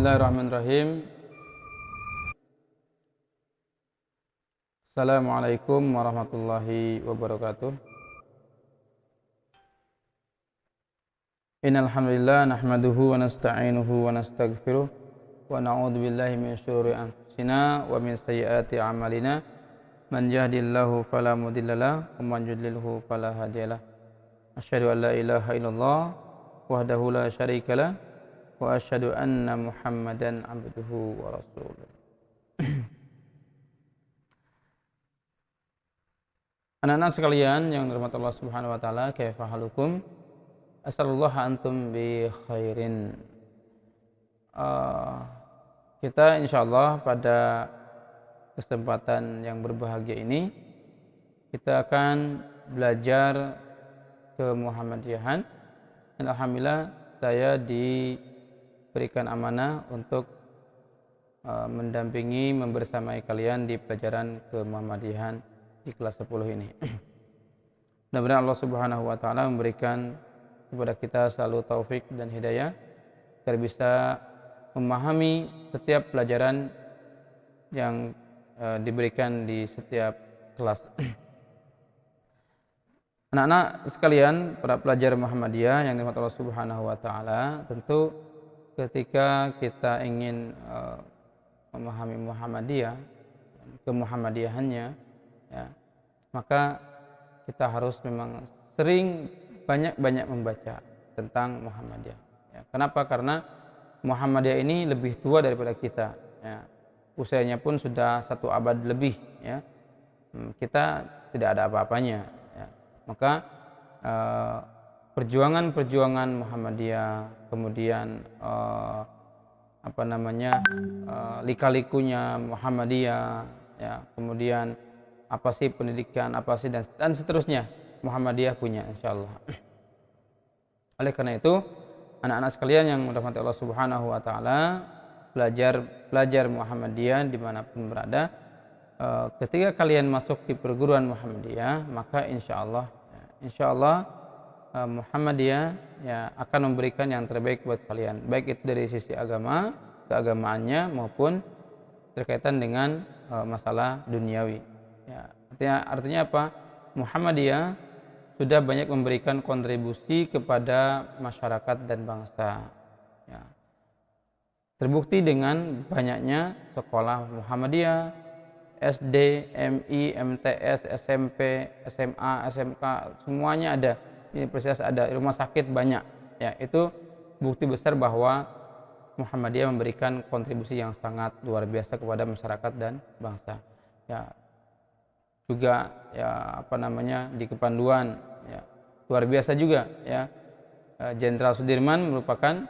Bismillahirrahmanirrahim. Assalamualaikum warahmatullahi wabarakatuh. Innal hamdalillah nahmaduhu wa nasta'inuhu wa nastaghfiruh wa na'udzu billahi min syururi anfusina wa min sayyiati a'malina. Man yahdihillahu fala mudhillalah wa man yudlilhu fala hadiyalah. Asyhadu an la ilaha illallah wahdahu la syarikalah wa asyhadu anna Muhammadan abduhu wa rasuluh. Anak-anak sekalian yang dirahmati Allah Subhanahu wa taala, kaifa halukum? Asallallahu antum bi khairin. Kita insyaallah pada kesempatan yang berbahagia ini kita akan belajar ke Muhammadiyahan. Alhamdulillah saya diberikan amanah untuk mendampingi, membersamai kalian di pelajaran ke Muhammadiyahan di kelas 10 ini. Mudah-mudahan Allah Subhanahu wa taala memberikan kepada kita selalu taufik dan hidayah agar bisa memahami setiap pelajaran yang diberikan di setiap kelas. Anak-anak sekalian, para pelajar Muhammadiyah yang dirahmati Allah Subhanahu wa taala, tentu ketika kita ingin memahami Muhammadiyah, kemuhammadiyahannya, ya, maka kita harus memang sering banyak membaca tentang Muhammadiyah. Ya, kenapa? Karena Muhammadiyah ini lebih tua daripada kita. Ya, usianya pun sudah 1 abad lebih. Ya, kita tidak ada apa-apanya. Ya, maka perjuangan Muhammadiyah, kemudian lika-likunya Muhammadiyah, ya, kemudian apa sih pendidikan, apa sih dan seterusnya Muhammadiyah punya insyaallah. Oleh karena itu, anak-anak sekalian yang dirahmati Allah Subhanahu wa taala, pelajar Muhammadiyah dimanapun berada, ketika kalian masuk di perguruan Muhammadiyah, maka insyaallah Muhammadiyah ya akan memberikan yang terbaik buat kalian, baik itu dari sisi agama, keagamaannya maupun berkaitan dengan masalah duniawi. Ya, artinya apa? Muhammadiyah sudah banyak memberikan kontribusi kepada masyarakat dan bangsa. Ya. Terbukti dengan banyaknya sekolah Muhammadiyah, SD, MI, MTS, SMP, SMA, SMK, semuanya ada. Universitas ada, rumah sakit banyak. Ya, itu bukti besar bahwa Muhammadiyah memberikan kontribusi yang sangat luar biasa kepada masyarakat dan bangsa. Ya, juga ya di Kepanduan ya, luar biasa juga ya. Jenderal Sudirman merupakan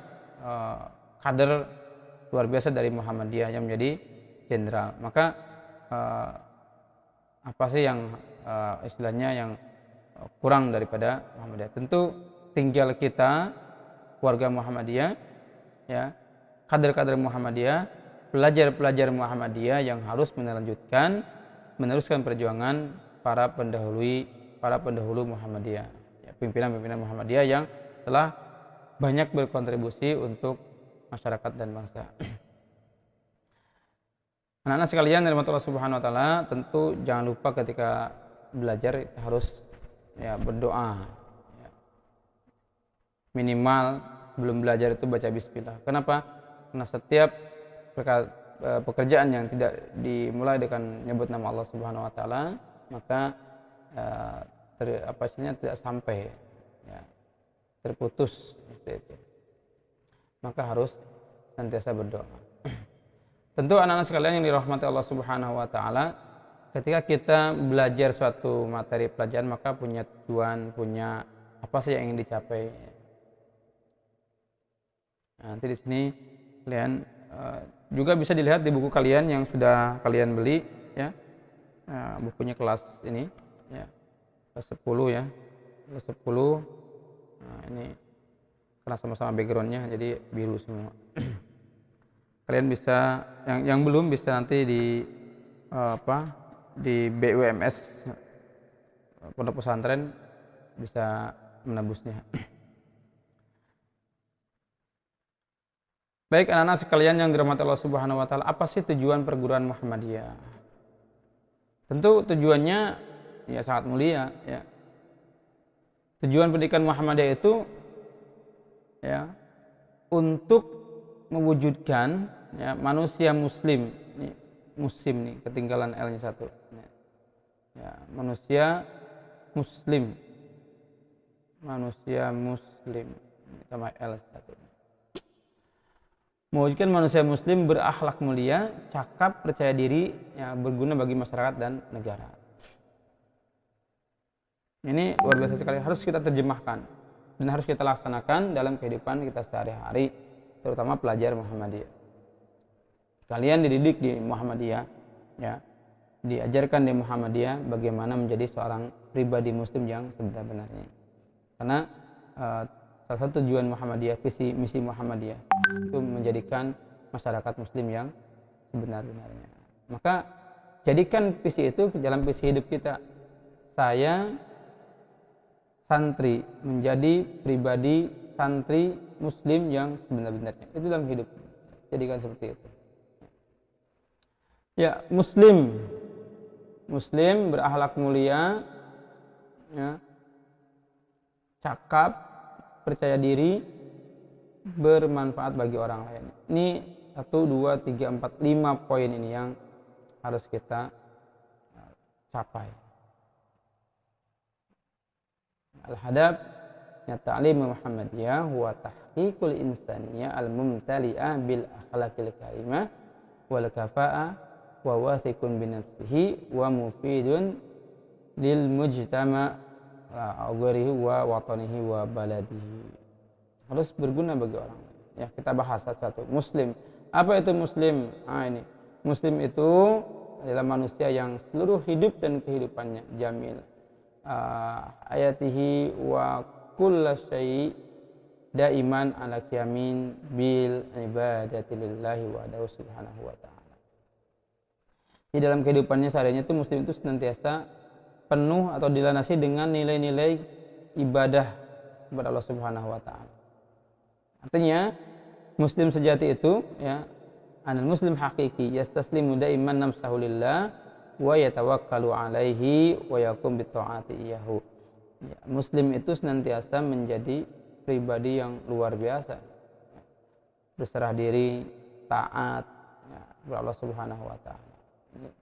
kader luar biasa dari Muhammadiyah yang menjadi jenderal. Maka apa sih yang istilahnya yang kurang daripada Muhammadiyah? Tentu tinggal kita warga Muhammadiyah ya, kader-kader Muhammadiyah, pelajar-pelajar Muhammadiyah yang harus meneruskan perjuangan para pendahulu Muhammadiyah, ya, pimpinan-pimpinan Muhammadiyah yang telah banyak berkontribusi untuk masyarakat dan bangsa. Anak-anak sekalian dari Allah Subhanahu wa taala, tentu jangan lupa ketika belajar harus ya berdoa. Ya. Minimal sebelum belajar itu baca bismillah. Kenapa? Karena setiap pekerjaan yang tidak dimulai dengan menyebut nama Allah Subhanahu wa taala, maka tidak sampai ya, terputus seperti itu. Maka harus senantiasa berdoa. Tentu anak-anak sekalian yang dirahmati Allah Subhanahu wa taala, ketika kita belajar suatu materi pelajaran maka punya tujuan, punya apa sih yang ingin dicapai. Nah, nanti di sini kalian juga bisa dilihat di buku kalian yang sudah kalian beli ya. Nah, bukunya kelas ini ya. Kelas 10 ya. Kelas 10. Nah, ini karena sama-sama backgroundnya jadi biru semua. Kalian bisa yang belum bisa nanti di BUMS Pondok Pesantren bisa menebusnya. Baik anak-anak sekalian yang dirahmati Allah Subhanahu wa taala, apa sih tujuan perguruan Muhammadiyah? Tentu tujuannya ya sangat mulia ya. Tujuan pendidikan Muhammadiyah itu ya untuk mewujudkan ya manusia muslim. Ini muslim nih, ketinggalan L-nya satu. Ya, manusia muslim. Manusia muslim sama L satu. Mewujudkan manusia muslim berakhlak mulia, cakap, percaya diri, yang berguna bagi masyarakat dan negara. Ini luar biasa sekali, harus kita terjemahkan dan harus kita laksanakan dalam kehidupan kita sehari-hari, terutama pelajar Muhammadiyah. Kalian dididik di Muhammadiyah, ya, diajarkan di Muhammadiyah bagaimana menjadi seorang pribadi muslim yang sebenar-benarnya. Karena salah satu tujuan Muhammadiyah, visi misi Muhammadiyah itu menjadikan masyarakat muslim yang sebenar-benarnya. Maka jadikan visi itu dalam visi hidup kita. Saya santri, menjadi pribadi santri muslim yang sebenar-benarnya. Itu dalam hidup. Jadikan seperti itu. Ya, muslim berakhlak mulia, ya, cakap, percaya diri, bermanfaat bagi orang lain. Ini 1, 2, 3, 4, 5 poin ini yang harus kita capai. Al-hadaf ta'lim Muhammadiyah huwa tahqiqul insaniyah al-mumtali'ah bil akhlaqil karimah wal kafa'ah wa wathiqun bi nafsihi wa mufidun lil mujtama' agarihi wa watanihi wa baladihi. Harus berguna bagi orang. Ya, kita bahas satu. Muslim. Apa itu muslim? Ini. Muslim itu adalah manusia yang seluruh hidup dan kehidupannya jamil. Ayatihi wa kulla syai' daiman ala qiyamin bil ibadati lillahi wahdahu subhanahu wa ta'ala. Di dalam kehidupannya sehariannya itu muslim itu senantiasa penuh atau dilandasi dengan nilai-nilai ibadah kepada Allah Subhanahu wa taala. Artinya muslim sejati itu ya anal muslim hakiki yastaslimu daiman nafsahu lillah wa yatawakkalu alaihi wa yakum bi ta'ati iyyahu. Ya, muslim itu senantiasa menjadi pribadi yang luar biasa. Berserah diri, taat ya, kepada Allah Subhanahu wa taala.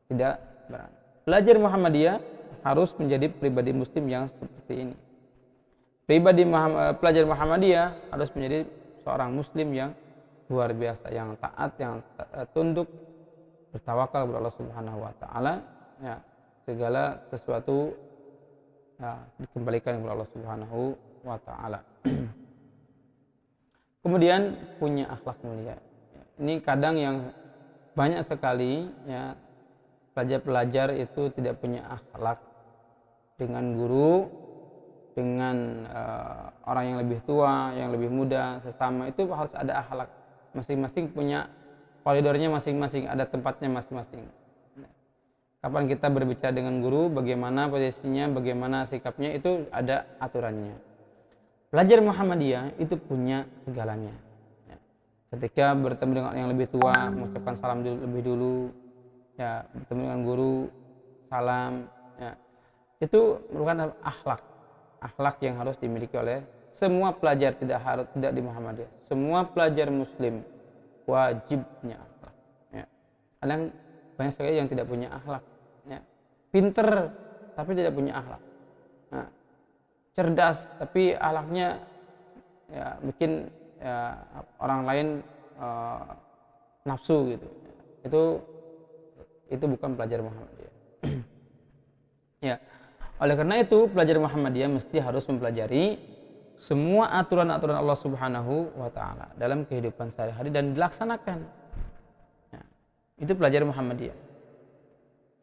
Tidak berani. Belajar Muhammadiyah harus menjadi pribadi muslim yang seperti ini. Pelajar Muhammadiyah harus menjadi seorang muslim yang luar biasa, yang taat, yang tunduk, bertawakal kepada Allah Subhanahu wa taala, ya, segala sesuatu ya, dikembalikan kepada Allah Subhanahu wa taala. Kemudian punya akhlak mulia. Ini kadang yang banyak sekali ya pelajar-pelajar itu tidak punya akhlak dengan guru, dengan orang yang lebih tua, yang lebih muda, sesama itu harus ada akhlak. Masing-masing punya koridornya masing-masing, ada tempatnya masing-masing. Kapan kita berbicara dengan guru, bagaimana posisinya, bagaimana sikapnya, itu ada aturannya. Pelajar Muhammadiyah itu punya segalanya. Ketika bertemu dengan yang lebih tua, mengucapkan salam lebih dulu, ya, bertemu dengan guru, salam, ya. Itu merupakan akhlak yang harus dimiliki oleh semua pelajar, tidak di Muhammadiyah. Semua pelajar muslim wajibnya akhlak. Ya. Kadang banyak sekali yang tidak punya akhlak. Ya. Pinter tapi tidak punya akhlak. Nah, cerdas tapi akhlaknya ya bikin ya, orang lain nafsu gitu. Itu bukan pelajar Muhammadiyah. Ya. Oleh karena itu, pelajar Muhammadiyah mesti harus mempelajari semua aturan-aturan Allah Subhanahu wa taala dalam kehidupan sehari-hari dan dilaksanakan. Ya. Itu pelajar Muhammadiyah.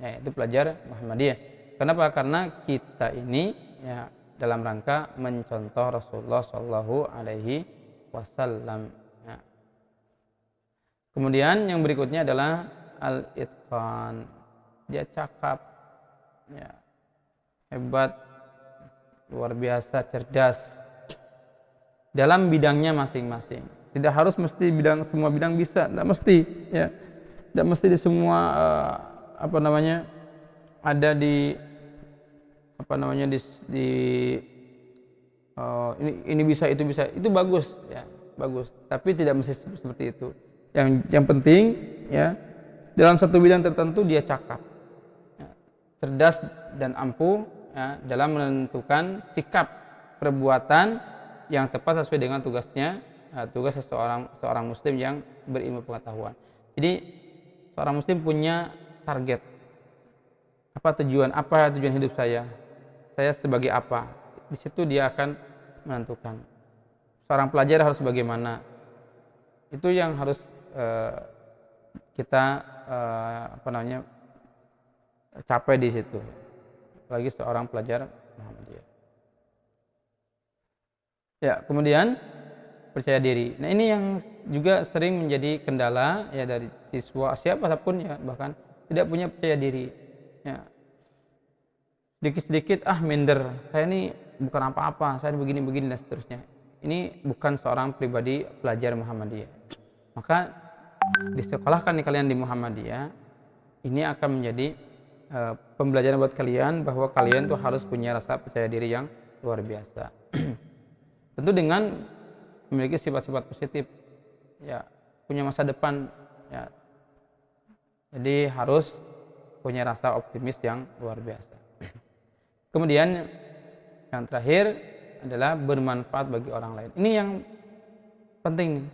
Ya, itu pelajar Muhammadiyah. Kenapa? Karena kita ini ya dalam rangka mencontoh Rasulullah Shallallahu alaihi wasallam. Ya. Kemudian yang berikutnya adalah al-itqan. Dia cakap, ya, hebat, luar biasa, cerdas dalam bidangnya masing-masing. Tidak harus mesti semua bidang bisa, tidak mesti ya. Tidak mesti di semua ada di di ini bisa itu bagus ya, bagus, tapi tidak mesti seperti itu. Yang penting ya, dalam satu bidang tertentu dia cakap ya, cerdas dan ampuh ya, dalam menentukan sikap perbuatan yang tepat sesuai dengan tugasnya, tugas seorang muslim yang berilmu pengetahuan. Jadi seorang muslim punya target, apa tujuan hidup saya sebagai apa, di situ dia akan menentukan. Seorang pelajar harus bagaimana, itu yang harus kita capai di situ, apalagi seorang pelajar Muhammadiyah. Ya, kemudian percaya diri. Nah, ini yang juga sering menjadi kendala ya dari siswa siapapun ya, bahkan tidak punya percaya diri. Ya. Sedikit-sedikit minder. Saya ini bukan apa-apa, saya begini-begini dan seterusnya. Ini bukan seorang pribadi pelajar Muhammadiyah. Maka disekolahkan nih kalian di Muhammadiyah, ini akan menjadi pembelajaran buat kalian bahwa kalian tuh harus punya rasa percaya diri yang luar biasa. Tentu dengan memiliki sifat-sifat positif, ya, punya masa depan, ya. Jadi harus punya rasa optimis yang luar biasa. Kemudian yang terakhir adalah bermanfaat bagi orang lain. Ini yang penting.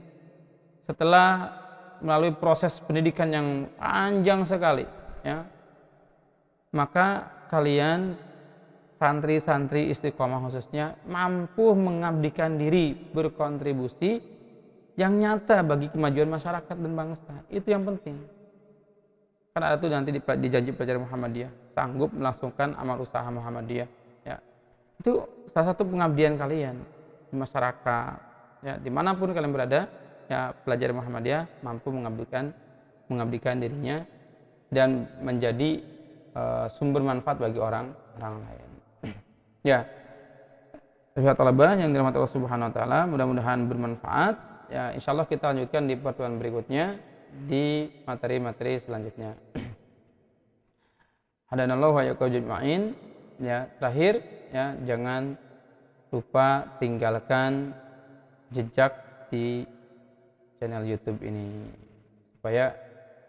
Setelah melalui proses pendidikan yang panjang sekali, ya, maka kalian santri-santri istiqomah khususnya mampu mengabdikan diri, berkontribusi yang nyata bagi kemajuan masyarakat dan bangsa. Itu yang penting. Karena itu nanti di janji pelajar Muhammadiyah, sanggup melangsungkan amal usaha Muhammadiyah. Ya, itu salah satu pengabdian kalian di masyarakat. Ya, dimanapun kalian berada, ya pelajar Muhammadiyah mampu mengabdikan dirinya dan menjadi sumber manfaat bagi orang lain. Ya, talabah yang dirahmati Allah Subhanahu Wa Taala, mudah-mudahan bermanfaat. Ya, insyaallah kita lanjutkan di pertemuan berikutnya di materi-materi selanjutnya. Hadanallahu wa iyyakum ajmain. Ya, terakhir ya, jangan lupa tinggalkan jejak di channel YouTube ini supaya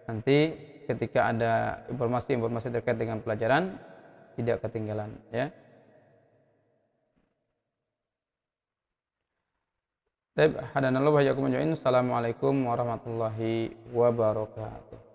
nanti ketika ada informasi terkait dengan pelajaran tidak ketinggalan ya. Baik, hadanallahu wa iyyakum ajmain. Assalamualaikum warahmatullahi wabarakatuh.